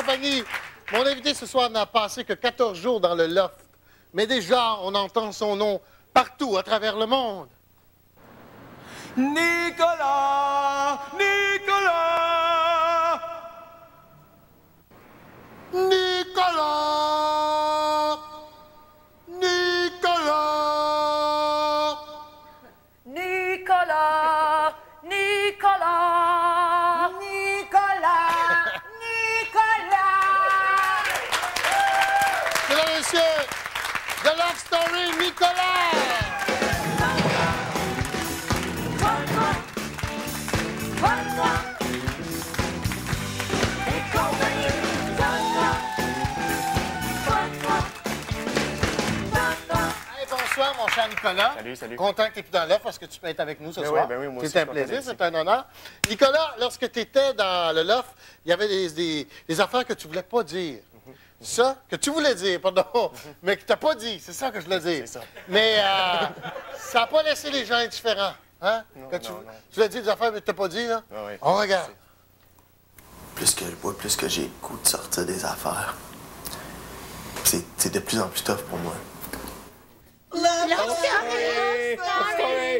compagnie. Mon invité ce soir n'a passé que 14 jours dans le loft. Mais déjà, on entend son nom partout à travers le monde. Nicolas! Nicolas! Nicolas! Nicolas! Nicolas! Nicolas! Nicolas! Nicolas! Mesdames et messieurs, The Love Story, Nicolas! Hey, bonsoir, mon cher Nicolas. Salut, salut. Content que tu es plus dans l'offre parce que tu peux être avec nous ce soir. Oui, moi aussi, C'est un je suis content plaisir, d'être c'est un honneur. Nicolas, lorsque tu étais dans le loft, il y avait des affaires que tu voulais pas dire. Ça, que tu voulais dire, pardon, mais que tu n'as pas dit. C'est ça que je voulais dire. C'est ça. Mais ça n'a pas laissé les gens indifférents. Hein? Non, Que tu non. voulais dire des affaires, mais tu n'as pas dit, là? Ah oui. On regarde. Plus que je bois, plus que j'ai le goût de sortir des affaires. C'est de plus en plus tough pour moi.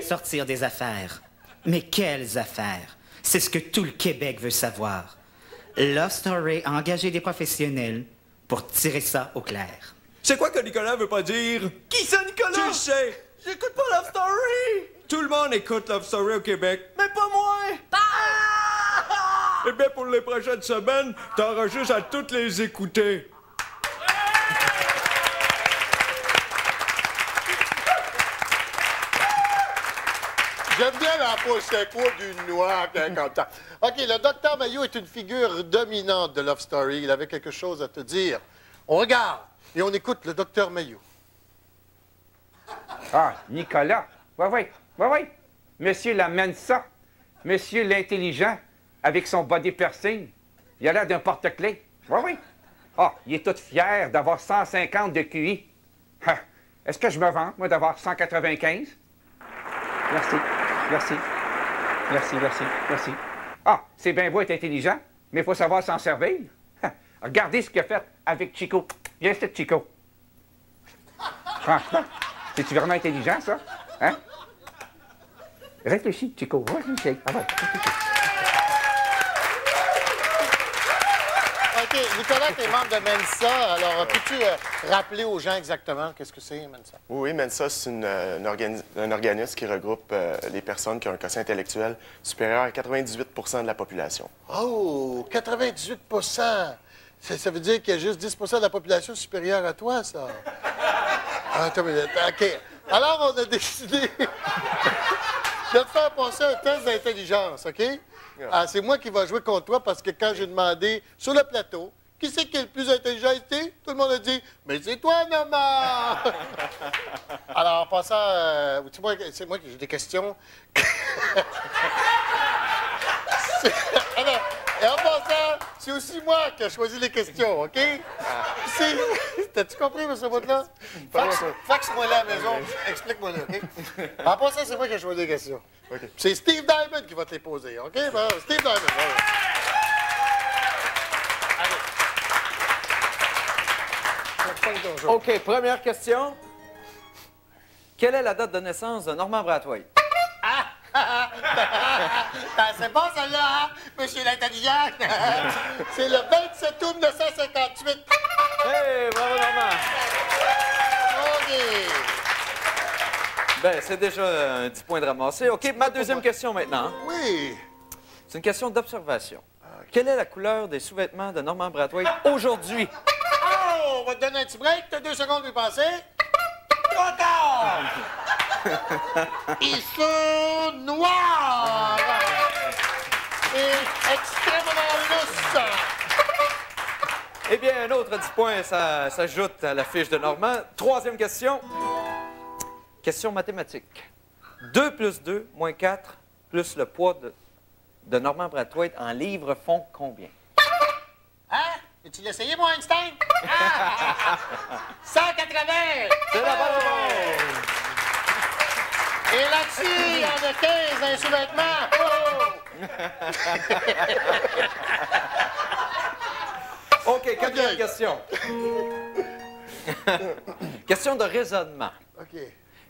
Sortir des affaires. Mais quelles affaires? C'est ce que tout le Québec veut savoir. Love Story a engagé des professionnels pour tirer ça au clair. C'est quoi que Nicolas veut pas dire? Qui c'est Nicolas? Tu le sais! J'écoute pas Love Story! Tout le monde écoute Love Story au Québec, mais pas moi! Eh bien, pour les prochaines semaines, t'auras juste à toutes les écouter. J'aime bien la peau quoi d'une noix comme ça. OK, le docteur Mailloux est une figure dominante de Love Story. Il avait quelque chose à te dire. On regarde et on écoute le docteur Mailloux. Ah, Nicolas. Oui. Monsieur l'amène ça. Monsieur l'intelligent, avec son body piercing. Il a l'air d'un porte-clés. Oui. Ah, il est tout fier d'avoir 150 de QI. Ah, est-ce que je me vante, moi, d'avoir 195? Merci. Ah, c'est bien beau être intelligent, mais il faut savoir s'en servir. Ah, regardez ce qu'il a fait avec Chico. Viens, c'est Chico. Franchement, c'est-tu vraiment intelligent, ça? Hein? Réfléchis, Chico. Réfléchis. Ah ouais, réfléchis. OK, Nicolas, tu es membre de Mensa. Alors, peux-tu rappeler aux gens exactement qu'est-ce que c'est, Mensa? Oui, Mensa, c'est un organisme qui regroupe les personnes qui ont un quotient intellectuel supérieur à 98 de la population. Oh, 98 ça veut dire qu'il y a juste 10 de la population supérieure à toi, ça. Attends une minute. OK. Alors, on a décidé de te faire passer un test d'intelligence, OK? Ah, c'est moi qui vais jouer contre toi parce que quand j'ai demandé sur le plateau qui c'est qui est le plus intelligent ici, tout le monde a dit « Mais c'est toi, maman! » Alors, en passant, c'est moi qui j'ai des questions. Et en passant, c'est aussi moi qui ai choisi les questions, OK? T'as-tu compris, M. bout-là? Faxe-moi là à la maison, explique-moi là, OK? En passant, c'est moi qui ai choisi les questions. OK. C'est Steve Diamond qui va te les poser, OK? Ben, Steve Diamond, voilà. Allez. OK, première question. Quelle est la date de naissance de Normand Brathwaite? C'est bon, celle-là, hein, monsieur l'intelligent? C'est le 27 août 1958. Hey, bravo Normand! OK. Ben, c'est déjà 10 points de ramassé. OK, ma deuxième question maintenant. Oui. C'est une question d'observation. Quelle est la couleur des sous-vêtements de Normand Brathwaite aujourd'hui? Oh, on va te donner un petit break. T'as 2 secondes pour y penser. Trop tard! Ils sont noirs et extrêmement lousses. Eh bien, un autre 10 points, ça s'ajoute à la fiche de Normand. Troisième question. Question mathématique. 2 plus 2 moins 4 plus le poids de Normand Brathwaite en livres font combien? Hein? Tu l'as essayé, moi, Einstein? 180! C'est la bonne réponse! Et là-dessus, il y en a 15 dans les sous-vêtements. Oh! OK, quatrième OK. question. Question de raisonnement. OK.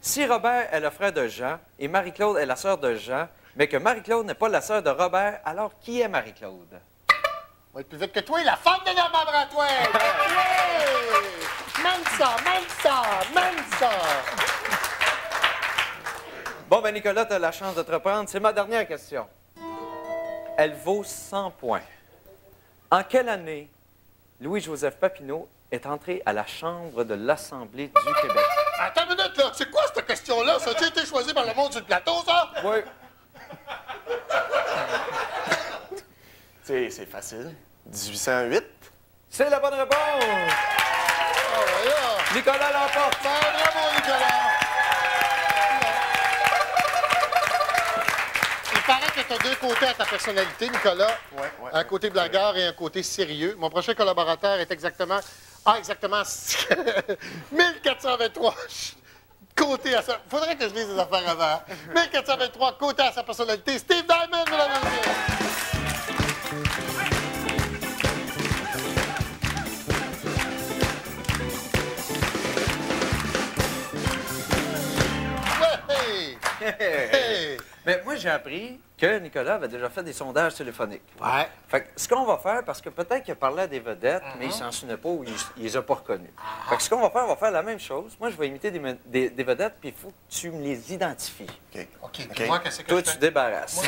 Si Robert est le frère de Jean et Marie-Claude est la sœur de Jean, mais que Marie-Claude n'est pas la sœur de Robert, alors qui est Marie-Claude? On va être plus vite que toi, la femme de Normand Bratois! Même ça, même ça, même ça! Bon, ben Nicolas, tu as la chance de te reprendre. C'est ma dernière question. Elle vaut 100 points. En quelle année Louis-Joseph Papineau est entré à la Chambre de l'Assemblée du Québec? Attends une minute, là. C'est quoi cette question-là? Ça a été choisi par le monde sur le plateau, ça? Oui. C'est facile. 1808. C'est la bonne réponse! Oh, là. Nicolas l'emporte! Bravo, Nicolas! Il paraît que tu as deux côtés à ta personnalité, Nicolas. Ouais. Un côté blagueur et un côté sérieux. Mon prochain collaborateur est exactement 1423 côtés à sa... Faudrait que je lise les affaires avant. 1423 côtés à sa personnalité. Steve Diamond, mesdames et messieurs. Ouais! Hey! Mais moi, j'ai appris que Nicolas avait déjà fait des sondages téléphoniques. Ouais. Fait que ce qu'on va faire, parce que peut-être qu'il a parlé à des vedettes, mais il s'en souvenait pas ou il les a pas reconnues. Fait que ce qu'on va faire, on va faire la même chose. Moi, je vais imiter des vedettes, puis il faut que tu me les identifies. OK. Puis moi, qu'est-ce que Toi, je tu fais? débarrasses.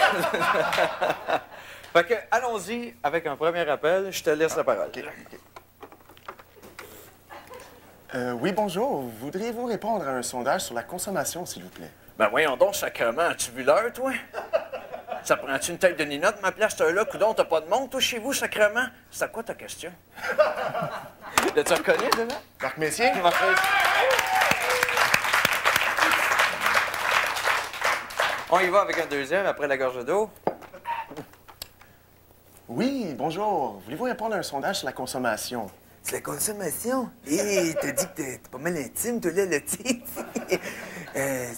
Fait que, allons-y avec un premier appel. Je te laisse la parole. Oui, bonjour. Voudriez-vous répondre à un sondage sur la consommation, s'il vous plaît? Ben voyons donc, sacrément. As-tu vu l'heure, toi? Ça prend-tu une tête de ninotte, ma place, t'as là? Coudon, t'as pas de monde, toi, chez vous, sacrément? C'est à quoi ta question? L'as-tu reconnu, déjà? Marc Messier? On y va avec un deuxième après la gorge d'eau. Oui, bonjour. Voulez-vous répondre à un sondage sur la consommation? C'est la consommation. Hé, t'as dit que t'es pas mal intime, toi, là, tu sais.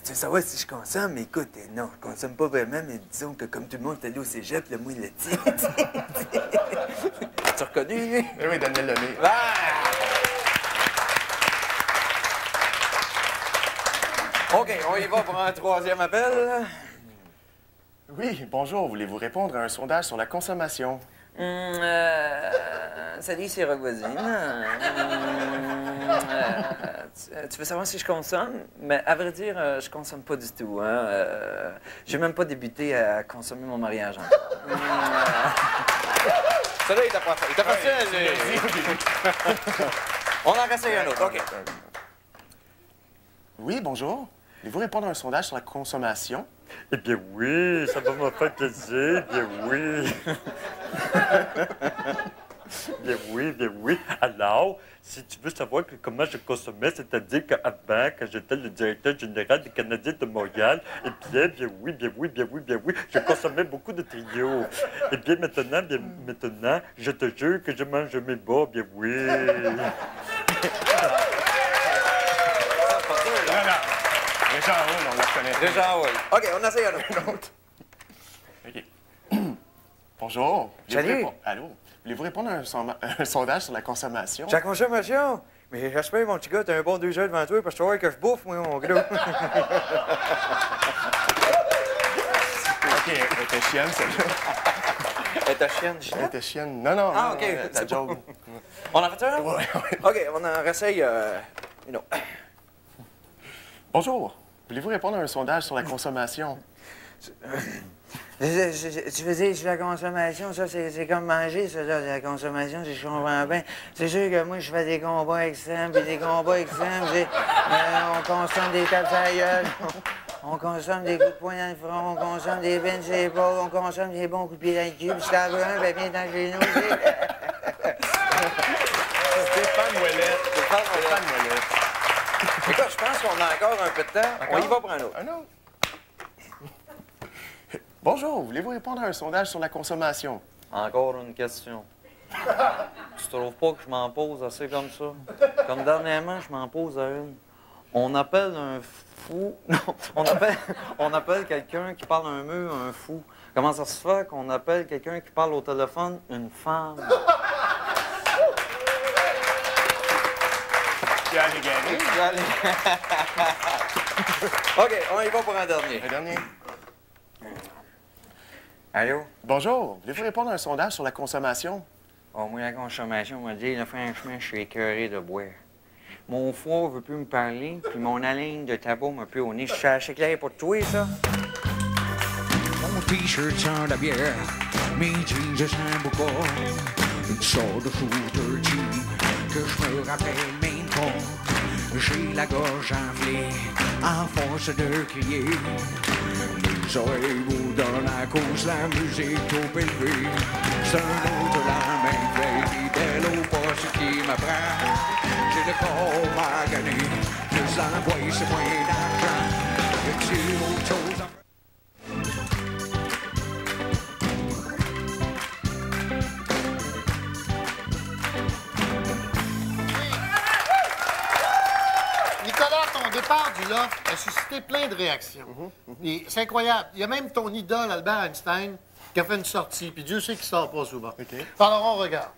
Tu veux savoir si je consomme? Mais écoute, non, je consomme pas vraiment, mais disons que comme tout le monde est allé au cégep, là, moi, il le dit. T'as reconnu, lui? Oui, Daniel Lemay. OK, on y va pour un troisième appel. Oui, bonjour. Voulez-vous répondre à un sondage sur la consommation? Salut, c'est Rock Voisine. Tu veux savoir si je consomme? Mais à vrai dire, je consomme pas du tout. Hein. J'ai même pas débuté à consommer mon mariage encore. Celui-là, il t'a pas fait. Il t'a facile, lui. On en reste un autre. OK. Oui, bonjour. Voulez-vous répondre à un sondage sur la consommation? Eh bien oui, ça va me faire plaisir, bien oui. Bien oui. Alors, si tu veux savoir comment je consommais, c'est-à-dire qu'avant, quand j'étais le directeur général des Canadiens de Montréal, eh bien oui, je consommais beaucoup de trios. Et bien maintenant, je te jure que je mange mes bas, bien oui. Déjà, oui, on la connaît. Déjà, oui. OK, on essaye un autre. OK. Bonjour. Salut. Allô? Voulez-vous répondre à un sondage sur la consommation? La consommation? Mais j'espère, mon petit gars, t'as un bon 2 heures devant toi, parce que tu vois que je bouffe, moi, mon gros. OK, elle était chienne, celle-là. Elle était chienne, Elle Ginette? était chienne. Non. Ah, OK. La C'est joke. On en fait un? Ouais. OK, on en réessaye une autre. Bonjour. Voulez-vous répondre à un sondage sur la consommation? Tu veux dire, sur la consommation, ça, c'est comme manger, ça, là, la consommation, si je comprends bien. C'est sûr que moi, je fais des combats extrêmes, puis des combats extrêmes, on consomme des tapes à la gueule, on consomme des coups de poing dans le front, on consomme des bennes sur les épaules, on consomme des bons coups de pied dans le cul, puis si t'en veux un, ben viens dans le genou, Stéphane Ouellet. Écoute, je pense qu'on a encore un peu de temps. On y va pour un autre. Un autre. Bonjour. Voulez-vous répondre à un sondage sur la consommation? Encore une question. Tu trouves pas que je m'en pose assez comme ça? Comme dernièrement, je m'en pose à une. On appelle un fou... Non, on appelle quelqu'un qui parle un mur un fou. Comment ça se fait qu'on appelle quelqu'un qui parle au téléphone une femme? suis allé gagner. OK, on y va pour un dernier. Un dernier. Allô? Bonjour. Voulez-vous répondre à un sondage sur la consommation? Oh, moi, la consommation, on m'a dit, là, franchement, je suis écœuré de boire. Mon foie veut plus me parler, puis mon haleine de tabac m'a plus au nez. Je suis assez clair pour toi, ça? Mon t-shirt sent la bière, mes jeans de Sambuca, une sorte de shooter jean que je me rappelle même pas. J'ai la gorge enflée, à force de crier. Les oreilles vous donnent à cause la musique trop élevée. C'est un autre la même veille, fidèle au poste qui m'apprend. J'ai le corps magané, plus l'envoyer c'est moins d'argent. Et c'est autre chose à... Nicolas, ton départ du loft a suscité plein de réactions. Et c'est incroyable. Il y a même ton idole, Albert Einstein, qui a fait une sortie, puis Dieu sait qu'il sort pas souvent. Alors, on regarde.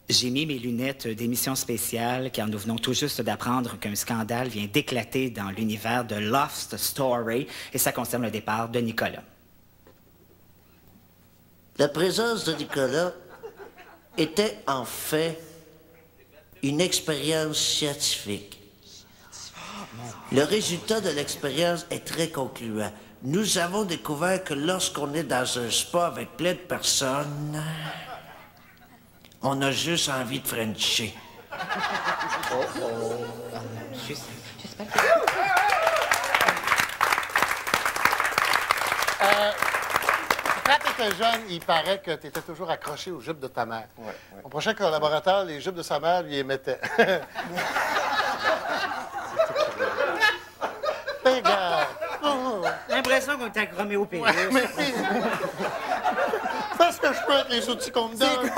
J'ai mis mes lunettes d'émission spéciale car nous venons tout juste d'apprendre qu'un scandale vient d'éclater dans l'univers de Loft Story et ça concerne le départ de Nicolas. La présence de Nicolas était en fait une expérience scientifique. Le résultat de l'expérience est très concluant. Nous avons découvert que lorsqu'on est dans un spa avec plein de personnes, on a juste envie de frencher. Quand tu étais jeune, il paraît que tu étais toujours accroché aux jupes de ta mère. Mon prochain collaborateur, les jupes de sa mère, lui émettaient. Regarde. L'impression qu'on t'a chromé au pays. Fais ce que je peux avec les outils qu'on me donne.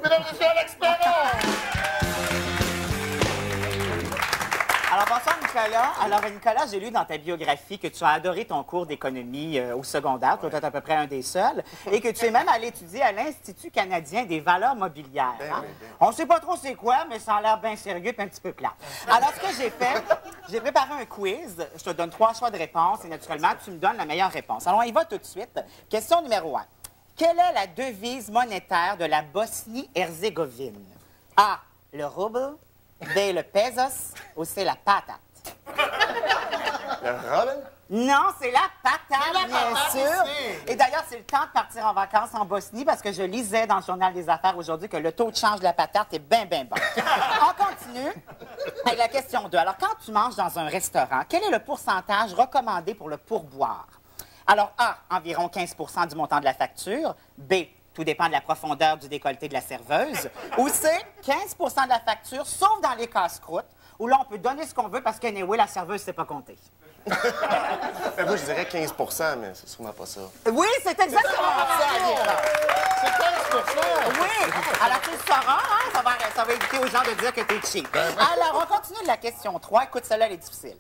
Mesdames et messieurs, Alex Perron! Alors, bonsoir, Nicolas. Alors, Nicolas, j'ai lu dans ta biographie que tu as adoré ton cours d'économie au secondaire, tu es à peu près un des seuls, et que tu es même allé étudier à l'Institut canadien des valeurs mobilières. Hein? On ne sait pas trop c'est quoi, mais ça a l'air bien sérieux et un petit peu plat. Alors, ce que j'ai fait, j'ai préparé un quiz. Je te donne 3 choix de réponse et naturellement, tu me donnes la meilleure réponse. Alors, on y va tout de suite. Question numéro 1. Quelle est la devise monétaire de la Bosnie-Herzégovine? A, le rouble. B, le pesos, ou c'est la patate? Le rouble? Non, c'est la patate, bien sûr. Et d'ailleurs, c'est le temps de partir en vacances en Bosnie parce que je lisais dans le Journal des Affaires aujourd'hui que le taux de change de la patate est bien, bien bon. On continue avec la question 2. Alors, quand tu manges dans un restaurant, quel est le pourcentage recommandé pour le pourboire? Alors, A, environ 15 du montant de la facture. B, tout dépend de la profondeur du décolleté de la serveuse. Ou C, 15 de la facture, sauf dans les casse-croûtes, où là, on peut donner ce qu'on veut parce qu'anyway, la serveuse ne sait pas compter. Moi, je dirais 15 mais c'est sûrement pas ça. Oui, c'est exactement ça, C'est 15 Oui. Alors, tu le sauras, hein? Ça va éviter aux gens de dire que t'es cheap. Alors, on continue de la question 3. Écoute, celle-là, elle est difficile.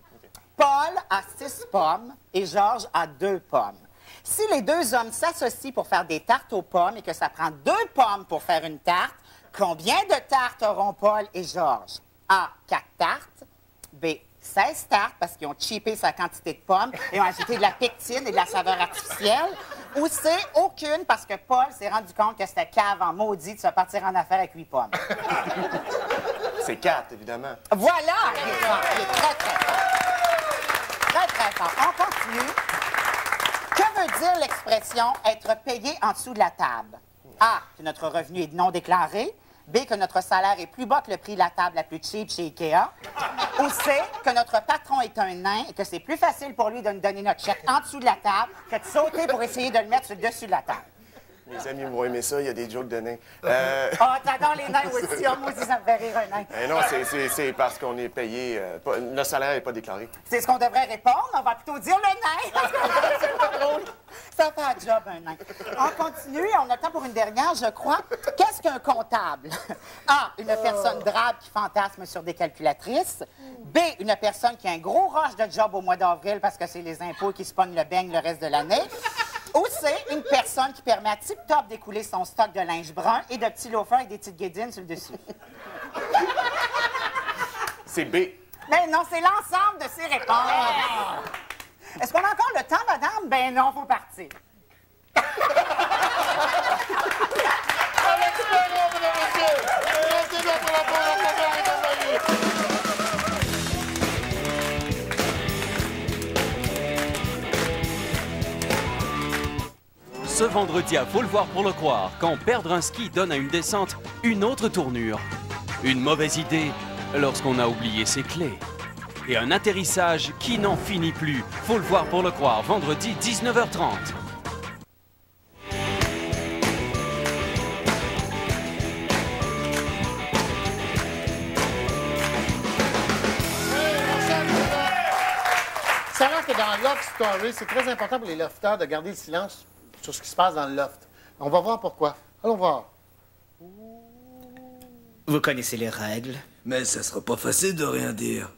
Paul a 6 pommes et Georges a 2 pommes. Si les 2 hommes s'associent pour faire des tartes aux pommes et que ça prend 2 pommes pour faire une tarte, combien de tartes auront Paul et Georges? A, 4 tartes. B, 16 tartes parce qu'ils ont cheapé sa quantité de pommes et ont ajouté de la pectine et de la saveur artificielle. Ou C, aucune parce que Paul s'est rendu compte que c'était cave en maudit de se partir en affaires avec 8 pommes. C'est 4, évidemment. Voilà! Il est très, très fort. Très, très fort. On continue. Que veut dire l'expression « être payé en dessous de la table » ? A, que notre revenu est non déclaré. B, que notre salaire est plus bas que le prix de la table la plus cheap chez Ikea. Ou C, que notre patron est un nain et que c'est plus facile pour lui de nous donner notre chèque en dessous de la table que de sauter pour essayer de le mettre sur le dessus de la table. Mes amis vont aimer ça, il y a des jokes de nains. T'adores les nains aussi. Moi aussi, ça me fait rire un nain. Non, c'est parce qu'on est payé. Le salaire n'est pas déclaré. C'est ce qu'on devrait répondre. On va plutôt dire le nain. Parce que c'est pas drôle. Ça fait un job, un nain. On continue. On a le temps pour une dernière, je crois. Qu'est-ce qu'un comptable? A, une personne drabe qui fantasme sur des calculatrices. B, une personne qui a un gros rush de job au mois d'avril parce que c'est les impôts qui se pognent le beigne le reste de l'année. Ou c'est une personne qui permet à Tip Top d'écouler son stock de linge brun et de petits loafers avec des petites guédines sur le dessus. C'est B. Mais non, c'est l'ensemble de ces réponses. Est-ce qu'on a encore le temps, madame? Ben non, faut partir. Ce vendredi à Faut le voir pour le croire, quand perdre un ski donne à une descente une autre tournure. Une mauvaise idée lorsqu'on a oublié ses clés. Et un atterrissage qui n'en finit plus. Faut le voir pour le croire, vendredi 19h30. Savant que dans Love Story, c'est très important pour les lofters de garder le silence sur ce qui se passe dans le loft. On va voir pourquoi. Allons voir. Vous connaissez les règles? Mais ça sera pas facile de rien dire.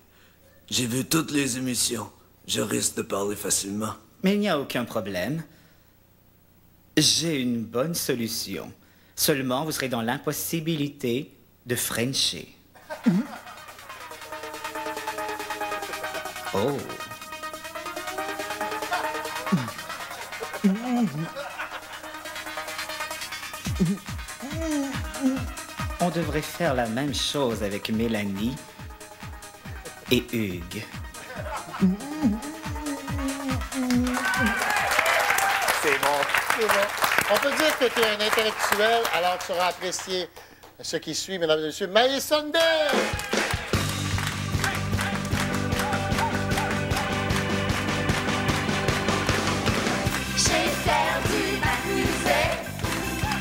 J'ai vu toutes les émissions. Je risque de parler facilement. Mais il n'y a aucun problème. J'ai une bonne solution. Seulement, vous serez dans l'impossibilité de frencher. Oh. On devrait faire la même chose avec Mélanie et Hugues. C'est bon. C'est bon. On peut dire que tu es un intellectuel, alors tu auras apprécié ce qui suit, mesdames et messieurs. Maïs Sunday! J'ai perdu ma musée,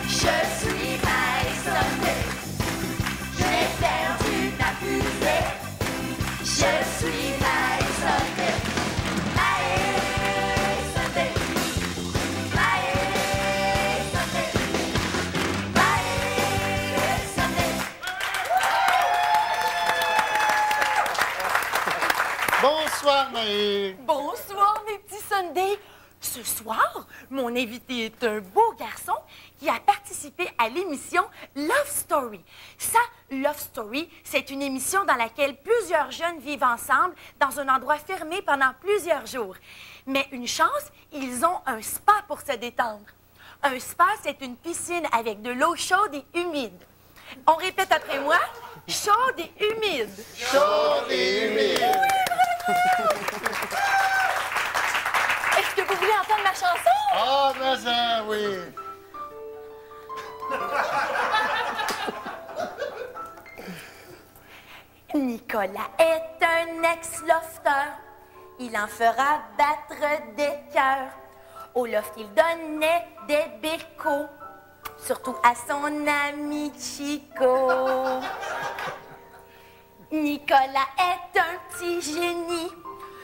je suis Maïs Sunday. J'ai perdu ma musée, je suis Maïs Sunday. Maïs Sunday, Maïs Sunday, Maïs Sunday. Bonsoir, Maïs. Bonsoir, mes petits Sundays. Ce soir, mon invité est un beau garçon qui a participé à l'émission Love Story. Ça, Love Story, c'est une émission dans laquelle plusieurs jeunes vivent ensemble dans un endroit fermé pendant plusieurs jours. Mais une chance, ils ont un spa pour se détendre. Un spa, c'est une piscine avec de l'eau chaude et humide. On répète après moi, chaude et humide. Chaude et humide. Est-ce que vous voulez entendre ma chanson? Ah, mais ça, oui. Nicolas est un ex-lofter. Il en fera battre des cœurs. Au loft, il donnait des bécos, surtout à son ami Chico. Nicolas est un petit génie.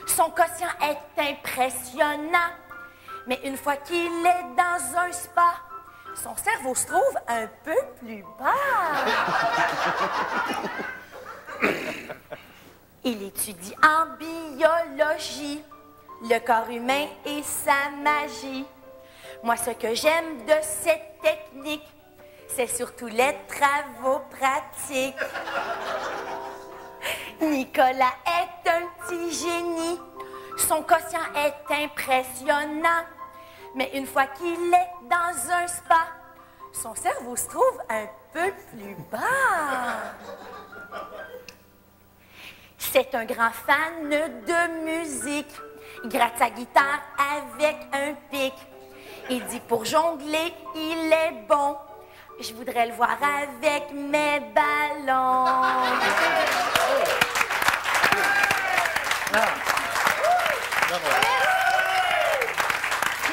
Son quotient est impressionnant. Mais une fois qu'il est dans un spa, son cerveau se trouve un peu plus bas. Il étudie en biologie le corps humain et sa magie. Moi, ce que j'aime de cette technique, c'est surtout les travaux pratiques. Nicolas est un petit génie. Son quotient est impressionnant. Mais une fois qu'il est dans un spa, son cerveau se trouve un peu plus bas. C'est un grand fan de musique. Il gratte sa guitare avec un pic. Il dit pour jongler, il est bon. Je voudrais le voir avec mes ballons.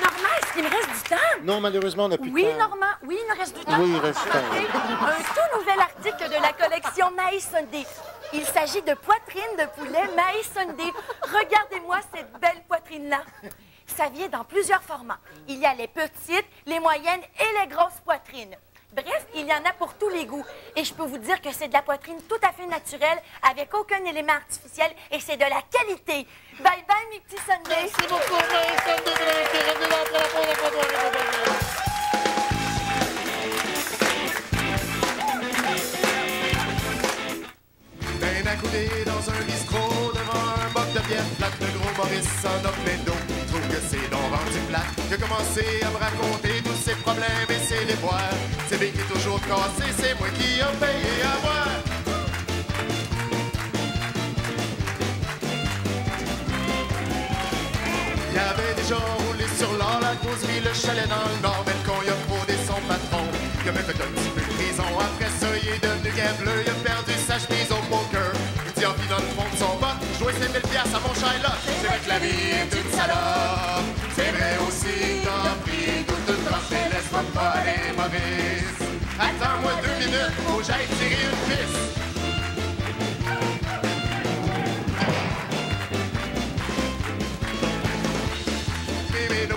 Normand, est-ce qu'il me reste du temps? Non, malheureusement, on n'a plus Oui, de temps. Normand, oui, il me reste du temps. Oui, il reste du temps. Un tout nouvel article de la collection Maïs Sunday. Il s'agit de poitrine de poulet Maïs Sunday. Regardez-moi cette belle poitrine-là. Ça vient dans plusieurs formats. Il y a les petites, les moyennes et les grosses poitrines. Bref, il y en a pour tous les goûts. Et je peux vous dire que c'est de la poitrine tout à fait naturelle, avec aucun élément artificiel, et c'est de la qualité. Bye bye, mes petits Sundays. Merci beaucoup, mes Sundays. Revenez dans la Ben accoudé dans un bistrot devant un boc de bière plate, le gros Maurice en a plein d'eau. Il trouve que c'est donc rendu plate. Il a commencé à me raconter tous ses problèmes et ses déboires. C'est bien qui est toujours cassé, c'est moi qui a payé à boire. Il avait déjà roulé sur l'or, la causerie, le chalet dans le nord. Mais le con, il a fraudé son patron. Il a même fait un petit peu de prison. Après ça, il est devenu gambler. Il a perdu sa chemise au poker. Il dit en vie dans le fond de son bot, jouer ses 1000 piastres à mon Shylock. C'est vrai que la vie est une salope. C'est vrai aussi, t'as pris toute une marche, mais laisse-moi pas aller, Maurice. Attends-moi 2 minutes, faut que j'aille tirer une piste. Mais